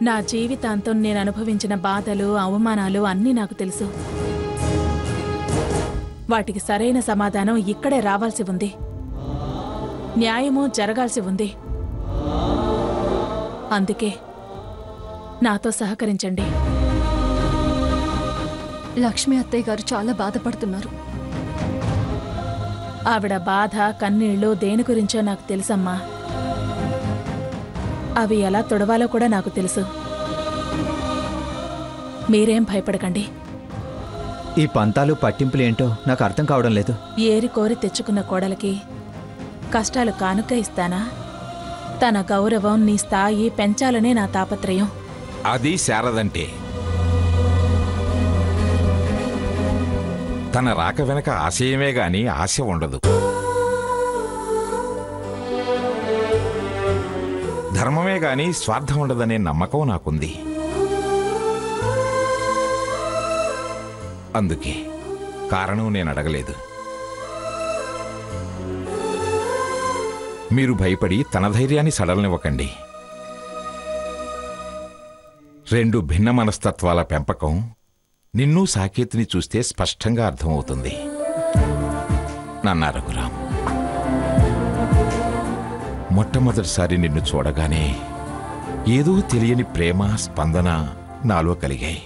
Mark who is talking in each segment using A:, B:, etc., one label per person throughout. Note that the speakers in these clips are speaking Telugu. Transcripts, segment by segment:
A: నా జీవితాంతం నేను అనుభవించిన బాధలు అవమానాలు అన్నీ నాకు తెలుసు. వాటికి సరైన సమాధానం ఇక్కడే రావాల్సి ఉంది. న్యాయమూ జరగాల్సి ఉంది. అందుకే నాతో సహకరించండి.
B: లక్ష్మి అత్తయ్య గారు చాలా బాధపడుతున్నారు.
A: ఆవిడ బాధ కన్నీళ్లు దేని గురించో నాకు తెలుసమ్మా. అవి ఎలా తొడవాలో కూడా నాకు తెలుసు. మీరేం భయపడకండి.
C: ఈ పంతాలు పట్టింపులేంటో నాకు అర్థం కావడం లేదు.
A: ఏరి కోరి తెచ్చుకున్న కోడలికి కష్టాలు కానుక ఇస్తానా? తన గౌరవం నీ స్థాయి పెంచాలనే నా తాపత్రయం.
D: అది శారదంటే. తన రాక వెనక ఆశయమే గాని ఆశ ఉండదు. ధర్మమే గాని స్వార్థం ఉండదనే నమ్మకం నాకుంది. అందుకే కారణం నేను అడగలేదు. మీరు భయపడి తన ధైర్యాన్ని సడలనివ్వకండి. రెండు భిన్న మనస్తత్వాల పెంపకం నిన్ను సాకేతిని చూస్తే స్పష్టంగా అర్థమవుతుంది. నాన్న రఘురాం, మొట్టమొదటిసారి నిన్ను చూడగానే ఏదో తెలియని ప్రేమ స్పందన నాలో కలిగాయి.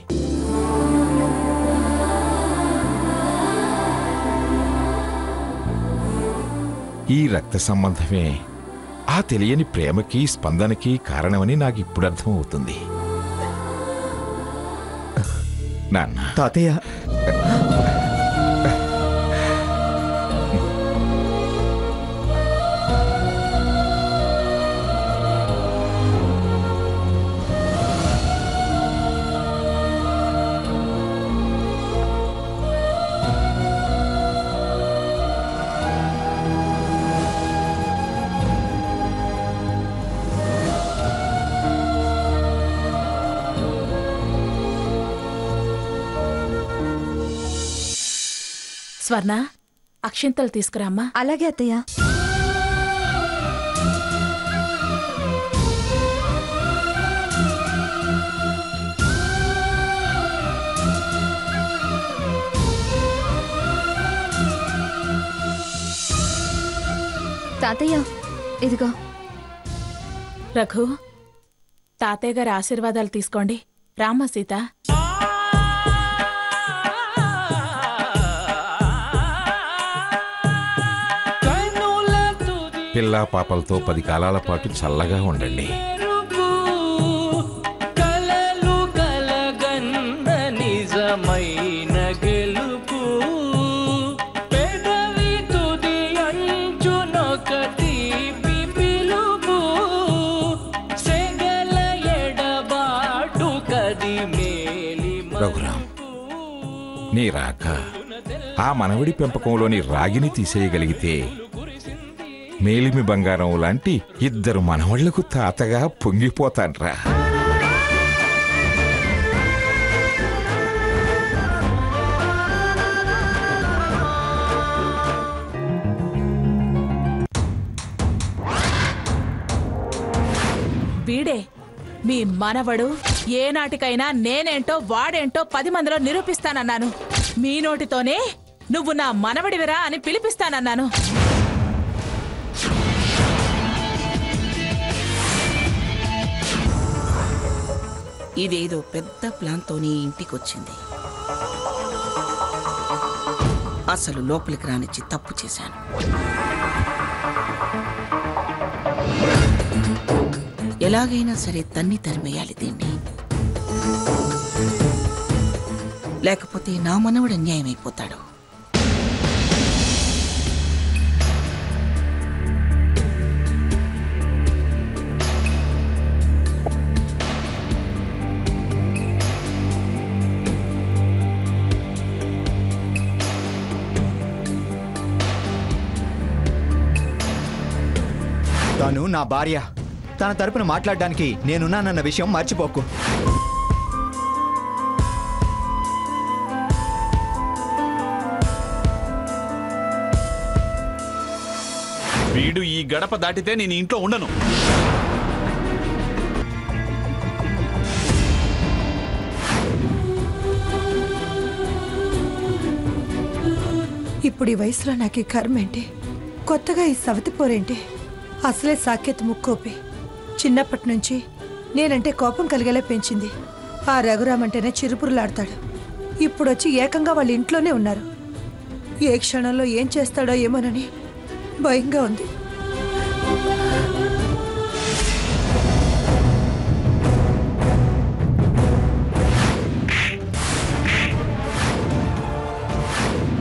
D: ఈ రక్త సంబంధమే ఆ తెలియని ప్రేమకి స్పందనకి కారణమని నాకు ఇప్పుడు అర్థమవుతుంది. నాన్న.
C: తాతయ్య,
A: స్వర్ణ, అక్షింతలు తీసుకురామ్మా.
B: అలాగే అత్తయ్య. తాతయ్య, ఇదిగో.
A: రఘు, తాతయ్య గారి ఆశీర్వాదాలు తీసుకోండి. రామ్మ సీత.
D: పిల్లా పాపలతో 10 కాలాల పాటు చల్లగా ఉండండి. రఘురాం, నీ రాక ఆ మనవడి పెంపకంలోని రాగిని తీసేయగలిగితే మేలిమి బంగారం లాంటి 2 మనవళ్లకు తాతగా పొంగిపోతాన్రా.
A: వీడే మీ మనవడు. ఏనాటికైనా నేనేంటో వాడేంటో 10 మందిలో నిరూపిస్తానన్నాను. మీ నోటితోనే నువ్వు నా మనవడివిరా అని పిలిపిస్తానన్నాను.
E: ఇదేదో పెద్ద ప్లాన్తోనే ఇంటికొచ్చింది. అసలు లోపలికి రానిచ్చి తప్పు చేశాను. ఎలాగైనా సరే తన్ని తరిమేయాలి దీన్ని. లేకపోతే నా మనవడు అన్యాయమైపోతాడు.
C: తను నా భార్య. తన తరపున మాట్లాడడానికి నేనున్నానన్న విషయం మర్చిపోకు.
F: వీడు ఈ గడప దాటితే నేను ఇంట్లో ఉండను.
G: ఇప్పుడు ఈ వయసులో నాకు ఈ కర్మేంటి, కొత్తగా ఈ సవతి పోరేంటి? అసలే సాకేత్ ముక్కోపి. చిన్నప్పటి నుంచి నేనంటే కోపం కలిగేలా పెంచింది. ఆ రఘురామ్ అంటేనే చిరుపురులాడతాడు. ఇప్పుడొచ్చి ఏకంగా వాళ్ళ ఇంట్లోనే ఉన్నారు. ఏ క్షణంలో ఏం చేస్తాడో ఏమోనని భయంగా ఉంది.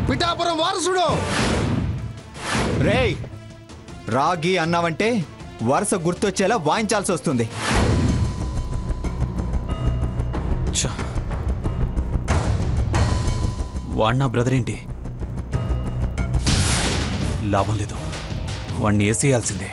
H: పిఠాపురం వారసుడు
C: రేయ్, రాగి అన్నావంటే వరుస గుర్తొచ్చేలా వాయించాల్సి వస్తుంది.
I: వాడు నా బ్రదర్ ఏంటి? లాభం లేదు, వాడిని వేసేయాల్సిందే.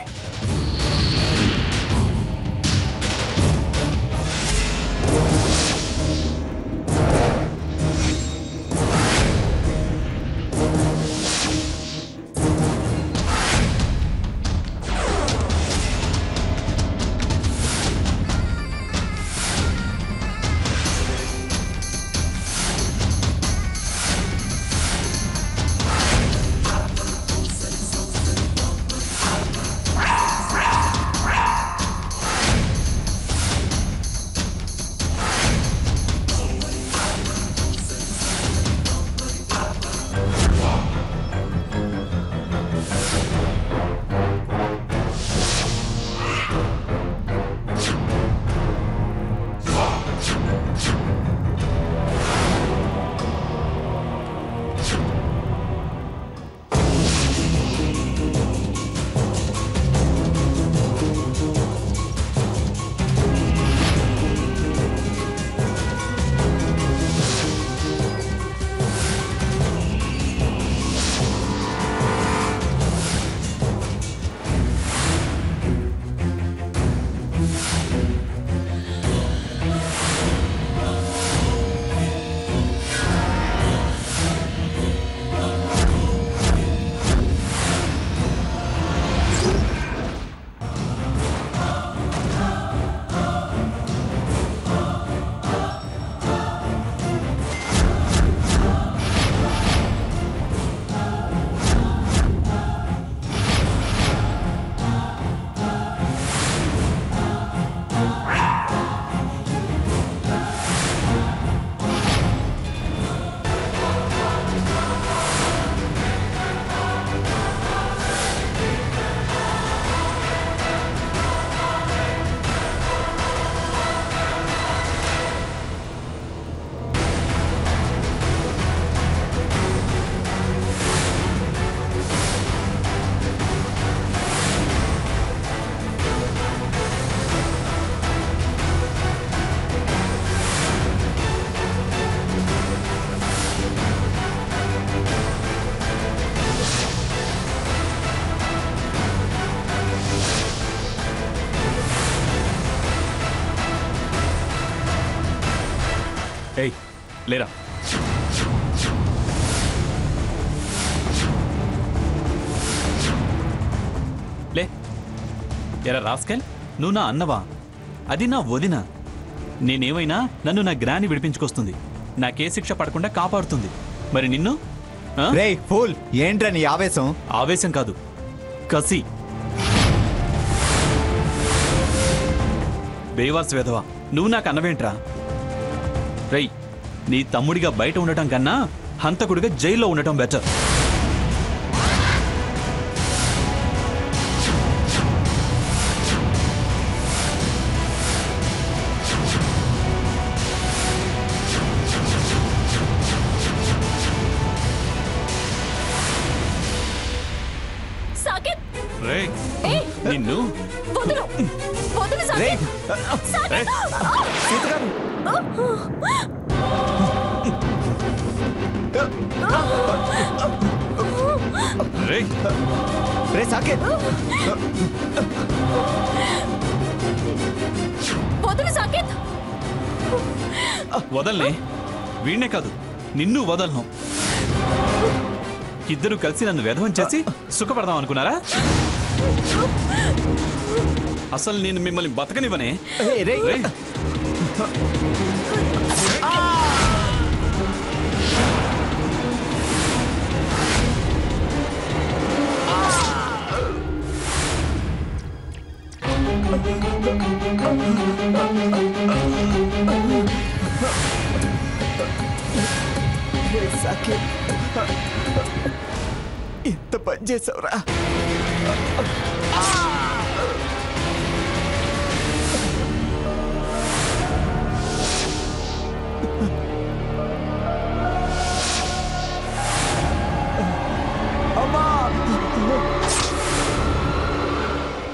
I: ఏయ్ లేరా, లే. ఎరా రాస్కెల్, నువ్వు నా అన్నవా? అది నా వదిన. నేనేమైనా నన్ను నా గ్రాని విడిపించుకొస్తుంది, నాకే శిక్ష పడకుండా కాపాడుతుంది. మరి నిన్ను?
C: రేయ్ ఫూల్, ఏంట్రా నీ ఆవేశం?
I: ఆవేశం కాదు, కసి. బేవార్స్ వేధవా, నువ్వు నాకు అన్నవేంట్రా? రేయ్, నీ తమ్ముడిగా బయట ఉండటం కన్నా హంతకుడిగా జైల్లో ఉండటం బెటర్. రేయ్, నిన్ను
C: రేయ్, సీత గారు. రే సాకేత్,
I: వదల్నే. వీణ్ణే కాదు, నిన్ను వదలను. ఇద్దరు కలిసి నన్ను వెధవం చేసి సుఖపడదాం అనుకున్నారా? అసలు నేను మిమ్మల్ని బతకనివ్వనే.
C: ఎంత పని చేసావురా?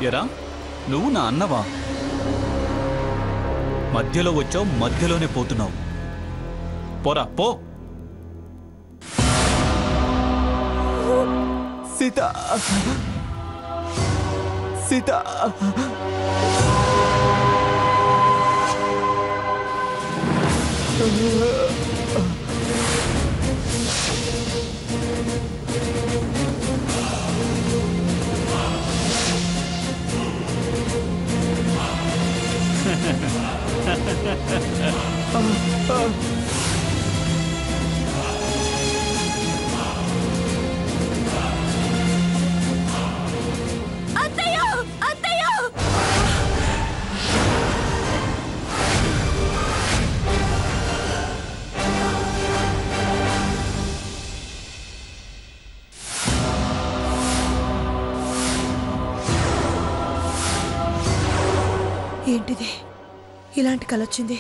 I: ఎరా నువ్వు నా అన్నవా? మధ్యలో వచ్చావు, మధ్యలోనే పోతున్నావు. పోరా పో.
C: సీత, సీత,
G: ఏంటిది? ఇలాంటి కలొచ్చింది.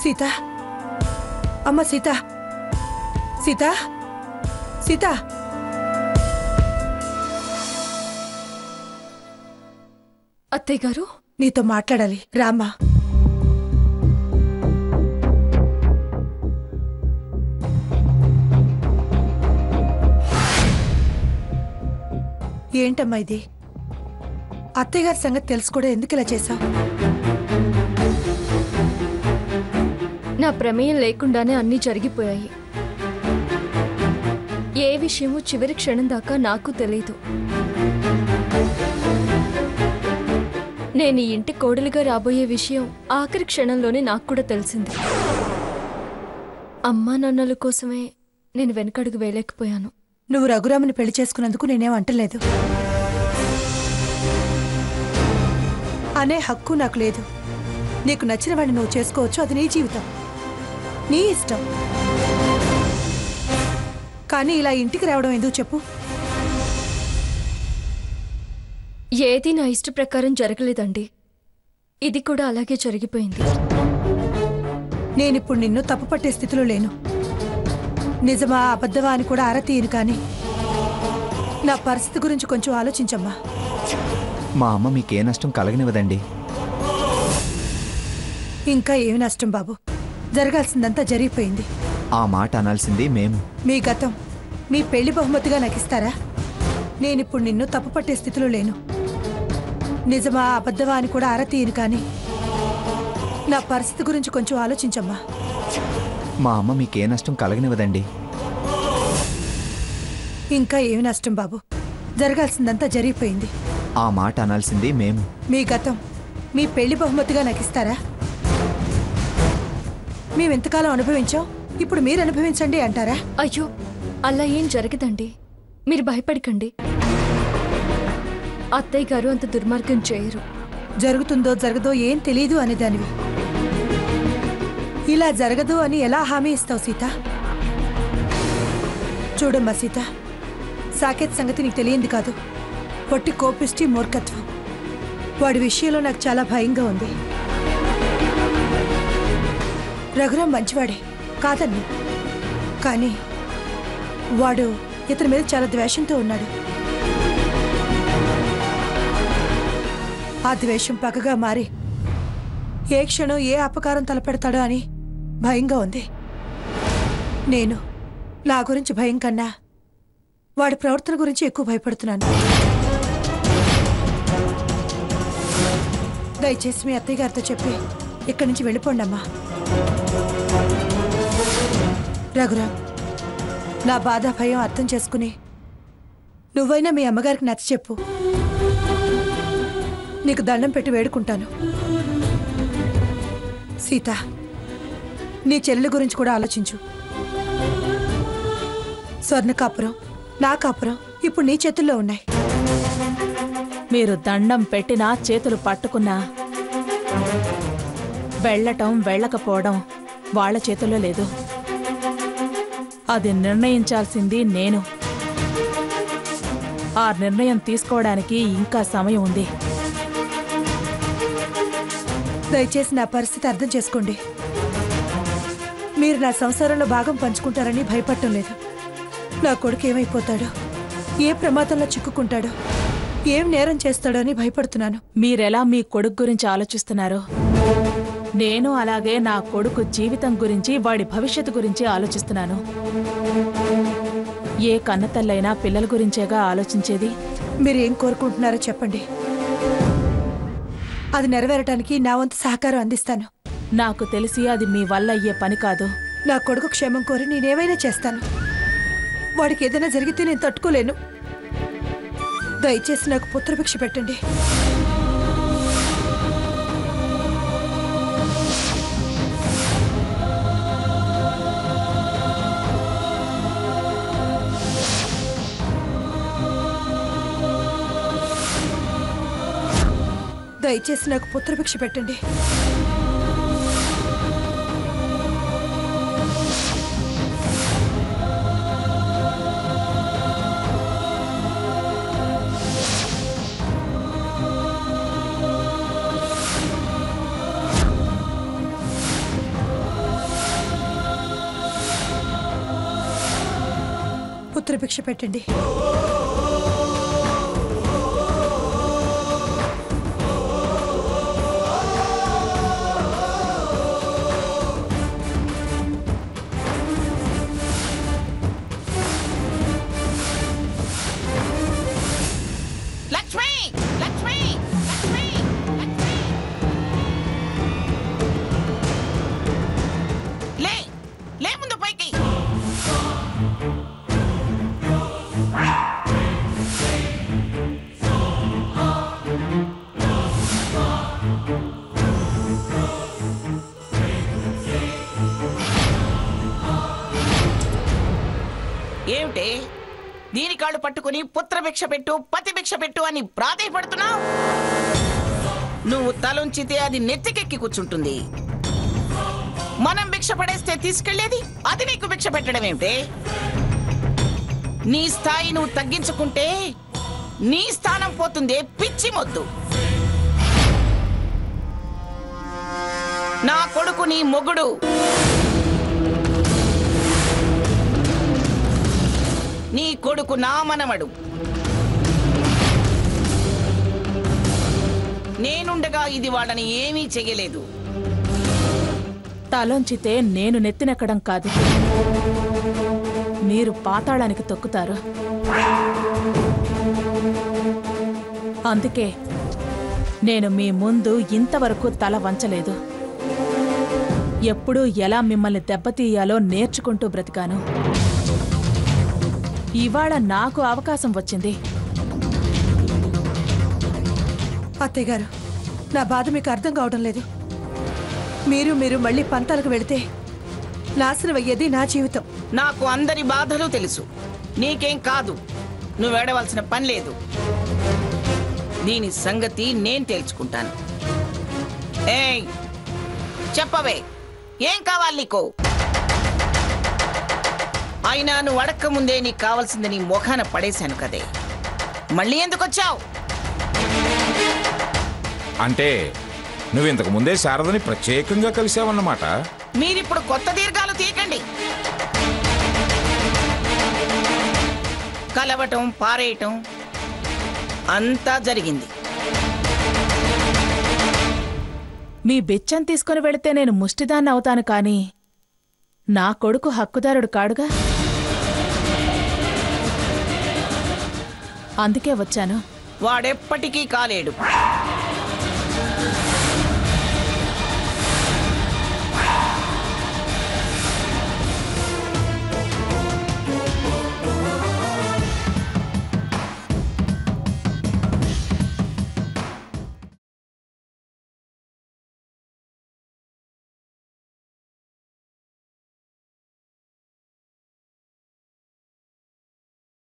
G: సీత, అమ్మ సీత, సీత, సీత.
B: అత్తయ్య గారు,
G: నీతో మాట్లాడాలి, రామ్మా. ఏంటమ్మా ఇది? అత్తయ్య గారి సంగతి తెలుసు కూడా ఎందుకు ఇలా చేశావు?
B: నా ప్రమేయం లేకుండానే అన్నీ జరిగిపోయాయి. ఏ విషయమూ చివరి క్షణం దాకా నాకు తెలీదు. నేను ఈ ఇంటి కోడలిగా రాబోయే విషయం ఆఖరి క్షణంలోనే నాకు కూడా తెలిసింది. అమ్మా నాన్నల కోసమే నేను వెనకడుగు వేయలేకపోయాను.
G: నువ్వు రఘురాముని పెళ్లి చేసుకున్నందుకు నేనేం అంటలేదు. అనే హక్కు నాకు లేదు. నీకు నచ్చిన వాడిని నువ్వు చేసుకోవచ్చు, అది నీ జీవితం, నీ ఇష్టం. కానీ ఇలా ఇంటికి రావడం ఎందుకు చెప్పు?
B: ఏది నా ఇష్ట ప్రకారం జరగలేదండి. ఇది కూడా అలాగే జరిగిపోయింది.
G: నేనిప్పుడు నిన్ను తప్పు పట్టే స్థితిలో లేను. నిజమా అబద్ధమా అని కూడా ఆరతీయను. కానీ నా పరిస్థితి గురించి కొంచెం ఆలోచించమ్మా.
C: మా అమ్మ మీకే నష్టం కలగనివ్వదండి.
G: ఇంకా ఏమి నష్టం బాబు? జరగాల్సిందంతా జరిగిపోయింది.
C: ఆ మాట అనాల్సింది మేము.
G: మీ గతం మీ పెళ్లి బహుమతిగా నాకిస్తారా? నేనిప్పుడు నిన్ను తప్పు పట్టే స్థితిలో లేను. నిజమా అబద్ధమా అని కూడా ఆరతీయను. కానీ నా పరిస్థితి గురించి కొంచెం ఆలోచించమ్మా.
C: మా అమ్మ మీకే నష్టం కలగనివ్వదండి.
G: ఇంకా ఏమి నష్టం బాబు? జరగాల్సిందంతా జరిగిపోయింది.
C: ఆ మాట అనాల్సింది మేము.
G: మీ గతం మీ పెళ్లి బహుమతిగా నాకిస్తారా? మేమెంతకాలం అనుభవించాం, ఇప్పుడు మీరు అనుభవించండి అంటారా?
B: అయ్యో, అలా ఏం జరగదండి. మీరు భయపడకండి. అత్తయ్య గారు అంత దుర్మార్గం చేయరు.
G: జరుగుతుందో జరగదో ఏం తెలీదు అనేదానివి. ఇలా జరగదు అని ఎలా హామీ ఇస్తావు సీత? చూడమ్మా సీత, సాకేత్ సంగతి నీకు తెలియంది కాదు. పొట్టి కోపిష్టి మూర్ఖత్వం. వాడి విషయంలో నాకు చాలా భయంగా ఉంది. రఘురాం మంచివాడే కాదన్ను, కానీ వాడు ఇతని మీద చాలా ద్వేషంతో ఉన్నాడు. ఆ ద్వేషం పగగా మారి ఏ క్షణం ఏ అపకారం తలపెడతాడో అని భయంగా ఉంది. నేను నా గురించి భయం కన్నా వాడి ప్రవర్తన గురించి ఎక్కువ భయపడుతున్నాను. దయచేసి మీ అత్తయ్య గారితో చెప్పి ఇక్కడి నుంచి వెళ్ళిపోండి అమ్మా. రఘురాం, నా బాధ భయం అర్థం చేసుకుని నువ్వైనా మీ అమ్మగారికి నచ్చ చెప్పు. నీకు దండం పెట్టి వేడుకుంటాను. సీత, నీ చెల్లెల గురించి కూడా ఆలోచించు. స్వర్ణ కాపురం, నా కాపురం ఇప్పుడు నీ చేతుల్లో ఉన్నాయి.
A: మీరు దండం పెట్టినా చేతులు పట్టుకున్నా వెళ్ళటం వెళ్ళకపోవడం వాళ్ళ చేతుల్లో లేదు. అది నిర్ణయించాల్సింది నేను. ఆ నిర్ణయం తీసుకోవడానికి ఇంకా సమయం ఉంది.
G: దయచేసి నా పరిస్థితి అర్థం చేసుకోండి. మీరు నా సంసారంలో భాగం పంచుకుంటారని భయపడటం లేదు. నా కొడుకు ఏమైపోతాడో, ఏ ప్రమాదంలో చిక్కుకుంటాడో, ఏం నేరం చేస్తాడో అని భయపడుతున్నాను.
A: మీరెలా మీ కొడుకు గురించి ఆలోచిస్తున్నారో నేను అలాగే నా కొడుకు జీవితం గురించి, వాడి భవిష్యత్తు గురించి ఆలోచిస్తున్నాను. ఏ కన్నతల్లైనా పిల్లల గురించేగా ఆలోచించేది.
G: మీరు ఏం కోరుకుంటున్నారో చెప్పండి. అది నెరవేరటానికి నా వంతు సహకారం అందిస్తాను.
A: నాకు తెలిసి అది మీ వల్ల అయ్యే పని కాదు.
G: నా కొడుకు క్షేమం కోరి నేనేమైనా చేస్తాను. వాడికి ఏదైనా జరిగితే నేను తట్టుకోలేను. దయచేసి నాకు పుత్రభిక్ష పెట్టండి. దయచేసి నాకు పుత్రభిక్ష పెట్టండి. పుత్రభిక్ష పెట్టండి.
E: ఏమిటే దీని కాళ్ళు పట్టుకుని పుత్రభిక్ష పెట్టు, పతిభిక్ష పెట్టు అని ప్రాధేయపడుతున్నావు? నువ్వు తలొంచితే అది నెత్తికెక్కి కూర్చుంటుంది. మనం భిక్ష పడేస్తే తీసుకెళ్లేది అది నీకు భిక్ష పెట్టడం ఏమిటే? నీ స్థాయి నువ్వు తగ్గించుకుంటే నీ స్థానం పోతుందే పిచ్చి మొద్దు. నా కొడుకు నీ మొగుడు. నీ కొడుకు నా మనవడు. నేనుండగా ఇది వాళ్ళని ఏమీ చెయ్యలేదు.
A: తలొంచితే నేను నెత్తినెక్కడం కాదు, మీరు పాతాళానికి తొక్కుతారు. అందుకే నేను మీ ముందు ఇంతవరకు తల వంచలేదు. ఎప్పుడూ ఎలా మిమ్మల్ని దెబ్బతీయాలో నేర్చుకుంటూ బ్రతికాను. ఇవాళ నాకు అవకాశం వచ్చింది.
G: అత్తయ్య గారు, నా బాధ మీకు అర్థం కావడం లేదు. మీరు మళ్ళీ పంతాలకు వెళితే నాశనం అయ్యేది నా జీవితం.
E: నాకు అందరి బాధలు తెలుసు. నీకేం కాదు. నువ్వు ఏడవలసిన పని లేదు. దీని సంగతి నేను తేల్చుకుంటాను. ఏయ్ చెప్పవే, ఏం కావాలి నీకు? అయినా నువ్వు అడక్క ముందే నీకు కావాల్సింది నీ ముఖాన పడేశాను కదే. మళ్ళీ ఎందుకు వచ్చావు?
D: అంటే నువ్వు ఇంతకు ముందే శారదని ప్రత్యేకంగా కలిసావన్నమాట.
E: మీరిప్పుడు కొత్త దీర్ఘాలు తీయకండి. కలవటం, పారేయటం అంతా జరిగింది.
A: మీ బిచ్చం తీసుకుని వెళితే నేను ముష్టిదాన్ని అవుతాను, కానీ నా కొడుకు హక్కుదారుడు కాడుగా.
E: అందుకే వచ్చాను. వాడెప్పటికీ కాలేడు.